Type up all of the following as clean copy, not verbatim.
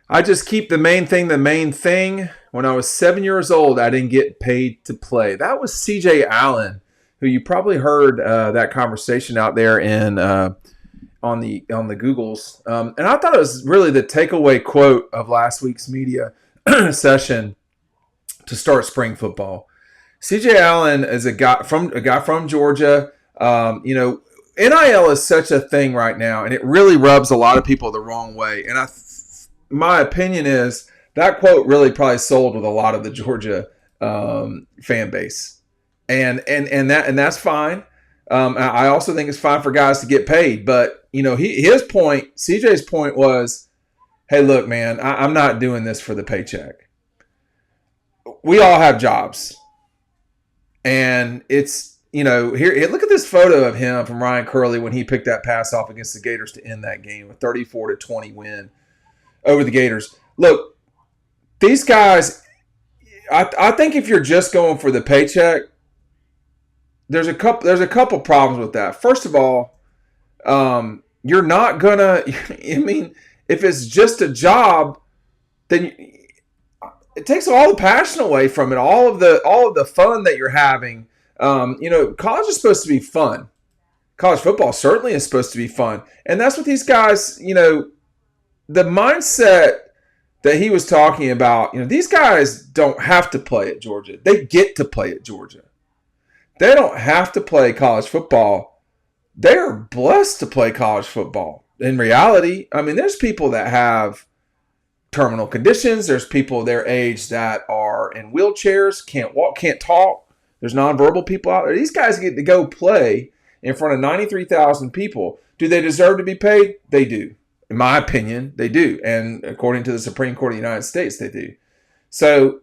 I just keep the main thing the main thing. When I was 7 years old, I didn't get paid to play. That was C.J. Allen, who you probably heard that conversation out there in on the Googles. And I thought it was really the takeaway quote of last week's media session to start spring football. C.J. Allen is a guy from Georgia. NIL is such a thing right now, and it really rubs a lot of people the wrong way. And my opinion is that quote really probably sold with a lot of the Georgia fan base, and that's fine. I also think it's fine for guys to get paid, but his point, CJ's point was, hey, look, man, I'm not doing this for the paycheck. We all have jobs, and it's here. Look at this photo of him from Ryan Curley when he picked that pass off against the Gators to end that game, a 34-20 win over the Gators. Look, these guys, I think if you're just going for the paycheck, there's a couple problems with that. First of all, you're not gonna. I mean, if it's just a job, then it takes all the passion away from it. All of the fun that you're having. College is supposed to be fun. College football certainly is supposed to be fun, and that's what these guys. The mindset that he was talking about. These guys don't have to play at Georgia. They get to play at Georgia. They don't have to play college football. They're blessed to play college football. In reality, I mean, there's people that have terminal conditions. There's people their age that are in wheelchairs, can't walk, can't talk. There's nonverbal people out there. These guys get to go play in front of 93,000 people. Do they deserve to be paid? They do. In my opinion, they do. And according to the Supreme Court of the United States, they do. So,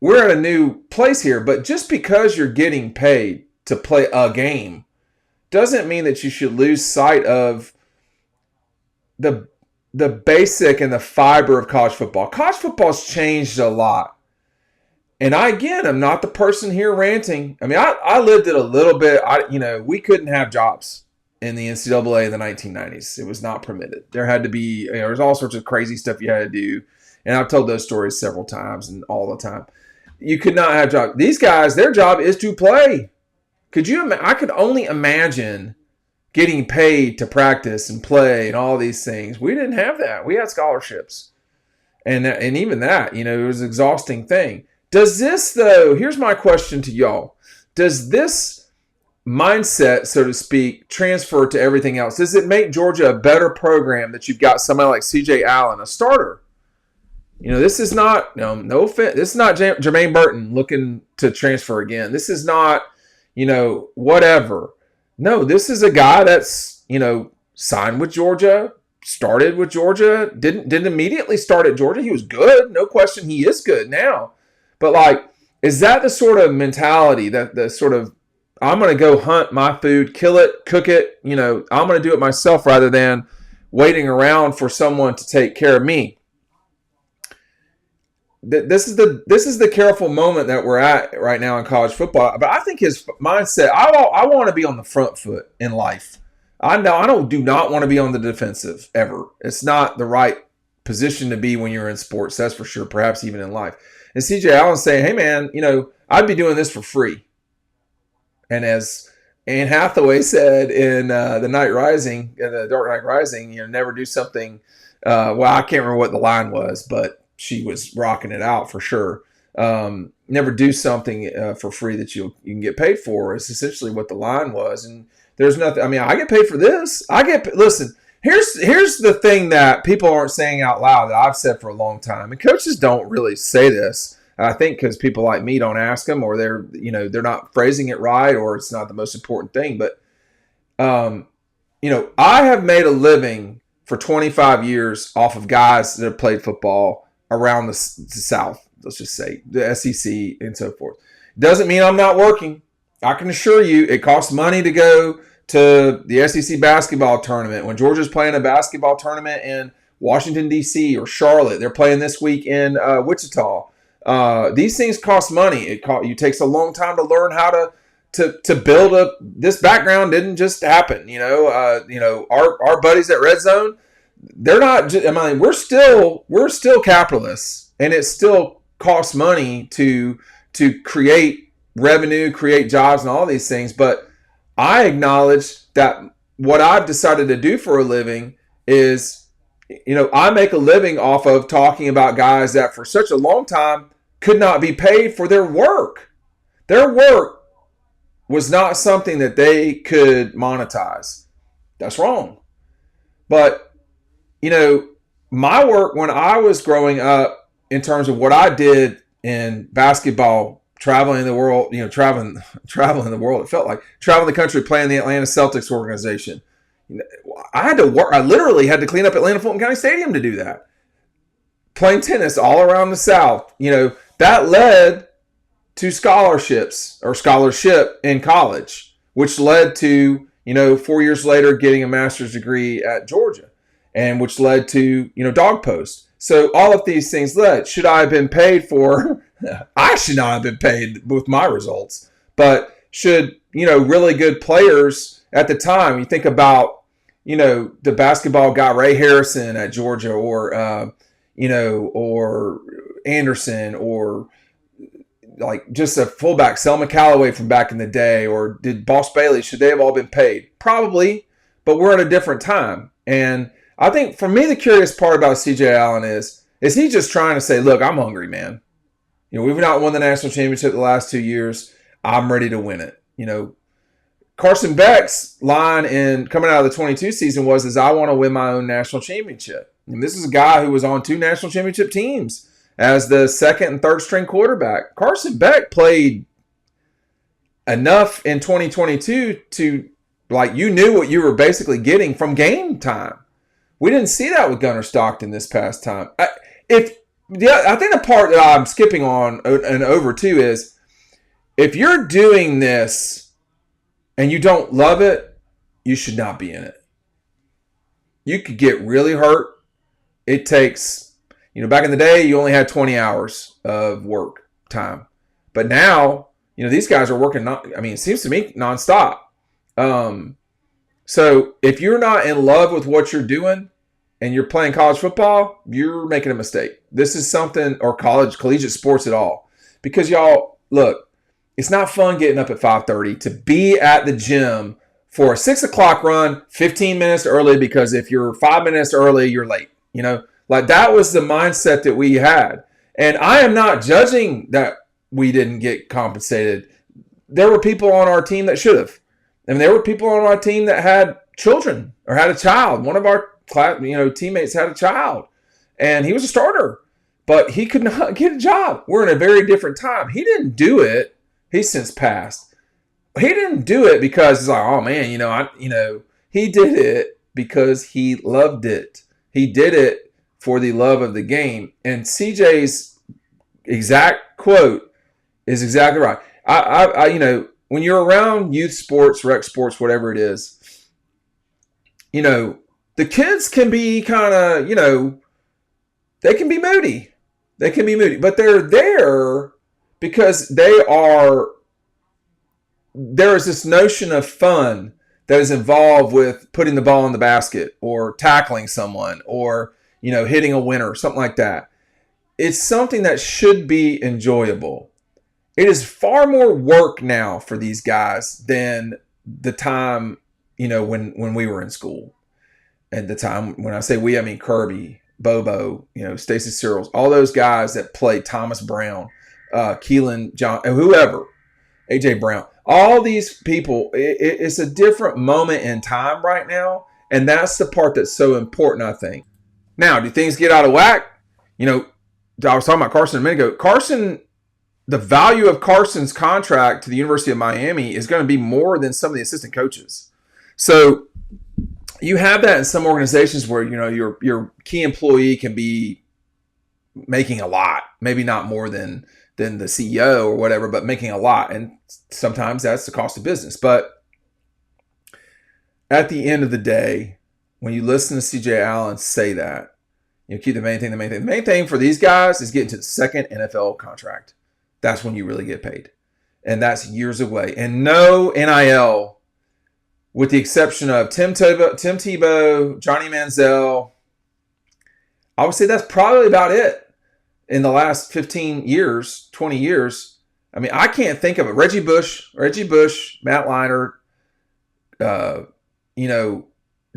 we're at a new place here, but just because you're getting paid to play a game doesn't mean that you should lose sight of the basic and the fiber of college football. College football's changed a lot. And I'm not the person here ranting. I mean, I lived it a little bit. We couldn't have jobs in the NCAA in the 1990s. It was not permitted. There had to be, there's all sorts of crazy stuff you had to do. And I've told those stories several times and all the time. You could not have jobs. These guys, their job is to play. I could only imagine getting paid to practice and play and all these things. We didn't have that. We had scholarships. And even that, it was an exhausting thing. Does this, though, here's my question to y'all. Does this mindset, so to speak, transfer to everything else? Does it make Georgia a better program that you've got somebody like C.J. Allen, a starter? This is not, no offense, this is not Jermaine Burton looking to transfer again. This is not, whatever. No, this is a guy that's, signed with Georgia, started with Georgia, didn't immediately start at Georgia. He was good. No question, he is good now. But, is that the sort of mentality that the sort of, I'm going to go hunt my food, kill it, cook it, I'm going to do it myself rather than waiting around for someone to take care of me? This is the careful moment that we're at right now in college football. But I think his mindset, I want to be on the front foot in life. I do not want to be on the defensive ever. It's not the right position to be when you're in sports, that's for sure, perhaps even in life. And C.J. Allen's saying, hey, man, I'd be doing this for free. And as Anne Hathaway said in The Dark Knight Rising, never do something. I can't remember what the line was, but she was rocking it out for sure. Never do something for free that you can get paid for is essentially what the line was. And there's nothing. I mean, I get paid for this. Listen. Here's the thing that people aren't saying out loud that I've said for a long time, and coaches don't really say this. I think because people like me don't ask them, or they're not phrasing it right, or it's not the most important thing. But I have made a living for 25 years off of guys that have played football around the South, let's just say, the SEC and so forth. Doesn't mean I'm not working. I can assure you it costs money to go to the SEC basketball tournament. When Georgia's playing a basketball tournament in Washington, D.C. or Charlotte, they're playing this week in Wichita. These things cost money. It takes a long time to learn how to build up. This background didn't just happen. Our buddies at Red Zone, they're not. I mean, we're still capitalists, and it still costs money to create revenue, create jobs, and all these things. But I acknowledge that what I've decided to do for a living is, I make a living off of talking about guys that for such a long time could not be paid for their work. Their work was not something that they could monetize. That's wrong. But, my work when I was growing up in terms of what I did in basketball, traveling the world, traveling the world, it felt like traveling the country, playing the Atlanta Celtics organization. I had to work. I literally had to clean up Atlanta Fulton County Stadium to do that. Playing tennis all around the South, that led to scholarships or scholarship in college, which led to, 4 years later getting a master's degree at Georgia, and which led to, Dawg Post. So all of these things led. Should I have been paid for? I should not have been paid with my results, but should, really good players at the time, you think about, the basketball guy, Ray Harrison at Georgia, or, or Anderson, or like just a fullback, Selma Calloway from back in the day, or did Boss Bailey, should they have all been paid? Probably, but we're at a different time. And I think for me, the curious part about CJ Allen is he just trying to say, look, I'm hungry, man. We've not won the national championship the last 2 years. I'm ready to win it. Carson Beck's line in coming out of the 22 season is I want to win my own national championship. And this is a guy who was on 2 national championship teams as the second and third string quarterback. Carson Beck played enough in 2022 to, you knew what you were basically getting from game time. We didn't see that with Gunnar Stockton this past time. I think the part that I'm skipping on and over too is, if you're doing this and you don't love it, you should not be in it. You could get really hurt. It takes, back in the day, you only had 20 hours of work time. But now, these guys are working, it seems to me, nonstop. So if you're not in love with what you're doing and you're playing college football, you're making a mistake. This is something, or collegiate sports at all. Because y'all, look, it's not fun getting up at 5:30 to be at the gym for a 6 o'clock run 15 minutes early, because if you're 5 minutes early, you're late. That was the mindset that we had. And I am not judging that we didn't get compensated. There were people on our team that should have. And there were people on our team that had children or had a child. One of our teammates had a child, and he was a starter, but he could not get a job. We're in a very different time. He didn't do it. He's since passed. He didn't do it because he's like, oh man, he did it because he loved it. He did it for the love of the game. And CJ's exact quote is exactly right. I when you're around youth sports, rec sports, whatever it is, the kids can be kind of, they can be moody. They can be moody, but they're there because there is this notion of fun that is involved with putting the ball in the basket or tackling someone or, hitting a winner, something like that. It's something that should be enjoyable. It is far more work now for these guys than the time, when we were in school. At the time, when I say we, I mean Kirby, Bobo, Stacey Searles, all those guys that played, Thomas Brown, Keelan, John, whoever, AJ Brown, all these people. It's a different moment in time right now, and that's the part that's so important, I think. Now, do things get out of whack? I was talking about Carson a minute ago. Carson, the value of Carson's contract to the University of Miami is going to be more than some of the assistant coaches. So you have that in some organizations where, your key employee can be making a lot, maybe not more than the CEO or whatever, but making a lot. And sometimes that's the cost of business. But at the end of the day, when you listen to CJ Allen say that, keep the main thing. The main thing for these guys is getting to the second NFL contract. That's when you really get paid. And that's years away. And no NIL, with the exception of Tim Tebow, Johnny Manziel, I would say that's probably about it in the last 15 years, 20 years. I mean, I can't think of it. Reggie Bush, Matt Leinart, uh, you know,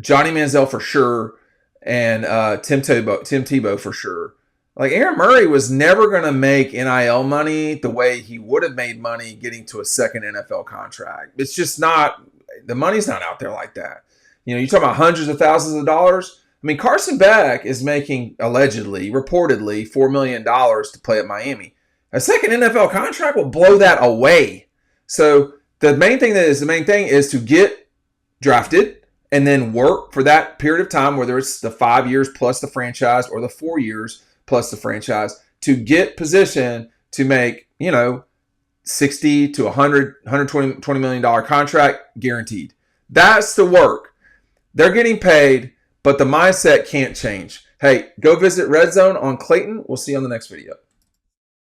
Johnny Manziel for sure, and Tim Tebow for sure. Like Aaron Murray was never going to make NIL money the way he would have made money getting to a second NFL contract. It's just not, the money's not out there like that. You know, you talk about hundreds of thousands of dollars. I mean, Carson Beck is making reportedly $4 million to play at Miami. A second NFL contract will blow that away. So the main thing is to get drafted and then work for that period of time, whether it's the 5 years plus the franchise or the 4 years plus the franchise, to get position to make, 60 to 100, $120 million contract guaranteed. That's the work. They're getting paid, but the mindset can't change. Hey, go visit Red Zone on Clayton. We'll see you on the next video.